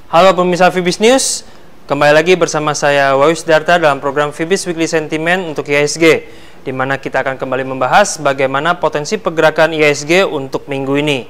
Halo pemirsa Fibis News, kembali lagi bersama saya Wahyu Sidarta dalam program Fibis Weekly Sentiment untuk IHSG, di mana kita akan kembali membahas bagaimana potensi pergerakan IHSG untuk minggu ini.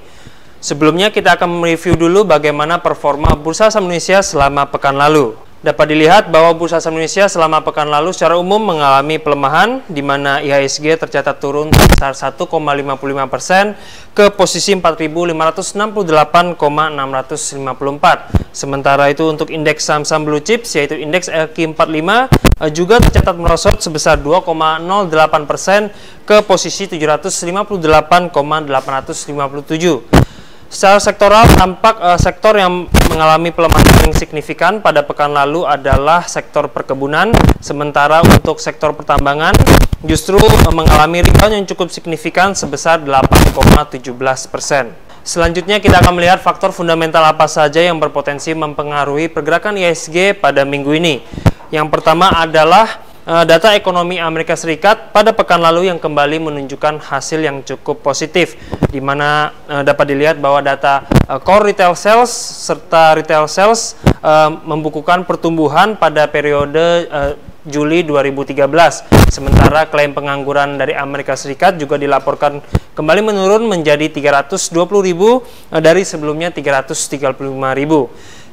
Sebelumnya kita akan mereview dulu bagaimana performa Bursa Saham Indonesia selama pekan lalu. Dapat dilihat bahwa Bursa Saham Indonesia selama pekan lalu secara umum mengalami pelemahan, di mana IHSG tercatat turun sebesar 1,55% ke posisi 4.568,654. Sementara itu untuk indeks saham-saham blue chips yaitu indeks LQ45 juga tercatat merosot sebesar 2,08% ke posisi 758,857. Secara sektoral, tampak sektor yang mengalami pelemahan yang signifikan pada pekan lalu adalah sektor perkebunan, sementara untuk sektor pertambangan justru mengalami rebound yang cukup signifikan sebesar 8,17%. Selanjutnya kita akan melihat faktor fundamental apa saja yang berpotensi mempengaruhi pergerakan IHSG pada minggu ini. Yang pertama adalah data ekonomi Amerika Serikat pada pekan lalu yang kembali menunjukkan hasil yang cukup positif, di mana dapat dilihat bahwa data core retail sales serta retail sales membukukan pertumbuhan pada periode Juli 2013. Sementara klaim pengangguran dari Amerika Serikat juga dilaporkan kembali menurun menjadi 320.000 dari sebelumnya 335.000.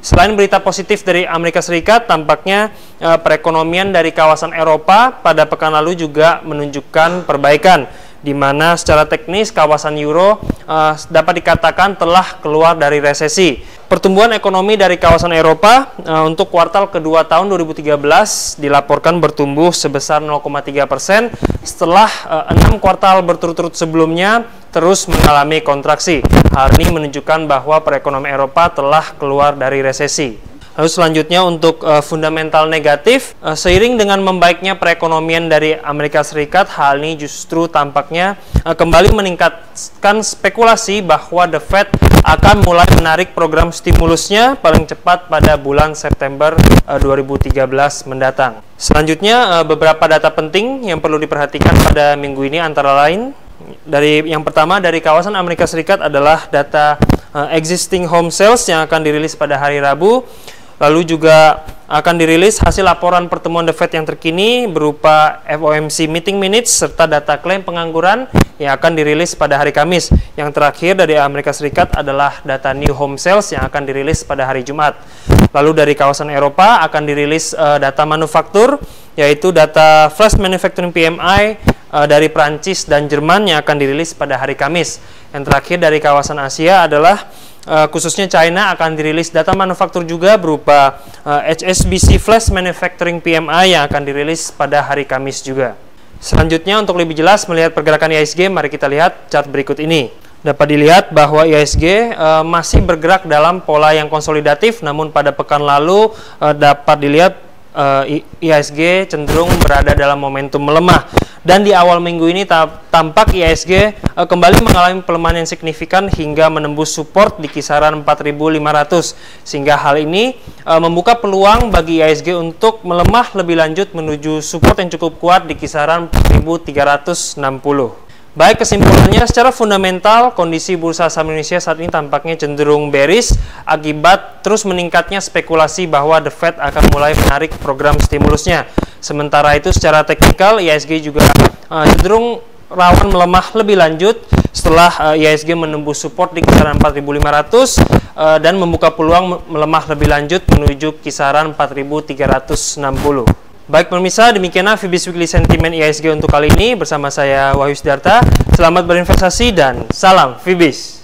Selain berita positif dari Amerika Serikat, tampaknya perekonomian dari kawasan Eropa pada pekan lalu juga menunjukkan perbaikan, di mana secara teknis kawasan Euro dapat dikatakan telah keluar dari resesi. Pertumbuhan ekonomi dari kawasan Eropa untuk kuartal kedua tahun 2013 dilaporkan bertumbuh sebesar 0,3% setelah 6 kuartal berturut-turut sebelumnya terus mengalami kontraksi. Hal ini menunjukkan bahwa perekonomian Eropa telah keluar dari resesi. Lalu selanjutnya untuk fundamental negatif, seiring dengan membaiknya perekonomian dari Amerika Serikat, hal ini justru tampaknya kembali meningkatkan spekulasi bahwa The Fed akan mulai menarik program stimulusnya paling cepat pada bulan September 2013 mendatang. Selanjutnya beberapa data penting yang perlu diperhatikan pada minggu ini antara lain, yang pertama dari kawasan Amerika Serikat adalah data existing home sales yang akan dirilis pada hari Rabu. Lalu juga akan dirilis hasil laporan pertemuan The Fed yang terkini berupa FOMC meeting minutes serta data klaim pengangguran yang akan dirilis pada hari Kamis. Yang terakhir dari Amerika Serikat adalah data new home sales yang akan dirilis pada hari Jumat. Lalu dari kawasan Eropa akan dirilis data manufaktur, yaitu data flash manufacturing PMI dari Prancis dan Jerman yang akan dirilis pada hari Kamis. Yang terakhir dari kawasan Asia adalah khususnya China akan dirilis data manufaktur juga berupa HSBC Flash Manufacturing PMI yang akan dirilis pada hari Kamis juga. Selanjutnya untuk lebih jelas melihat pergerakan IHSG, mari kita lihat chart berikut ini. Dapat dilihat bahwa IHSG masih bergerak dalam pola yang konsolidatif, namun pada pekan lalu dapat dilihat IHSG cenderung berada dalam momentum melemah. Dan di awal minggu ini tampak IHSG kembali mengalami pelemahan yang signifikan hingga menembus support di kisaran 4.500. Sehingga hal ini membuka peluang bagi IHSG untuk melemah lebih lanjut menuju support yang cukup kuat di kisaran 4.360. Baik, kesimpulannya secara fundamental kondisi Bursa Saham Indonesia saat ini tampaknya cenderung bearish akibat terus meningkatnya spekulasi bahwa The Fed akan mulai menarik program stimulusnya. Sementara itu secara teknikal IHSG juga cenderung rawan melemah lebih lanjut setelah IHSG menembus support di kisaran 4.500 dan membuka peluang melemah lebih lanjut menuju kisaran 4.360. Baik pemirsa, demikianlah Fibis Weekly Sentiment IHSG untuk kali ini bersama saya Wahyu Sidarta. Selamat berinvestasi dan salam Fibis.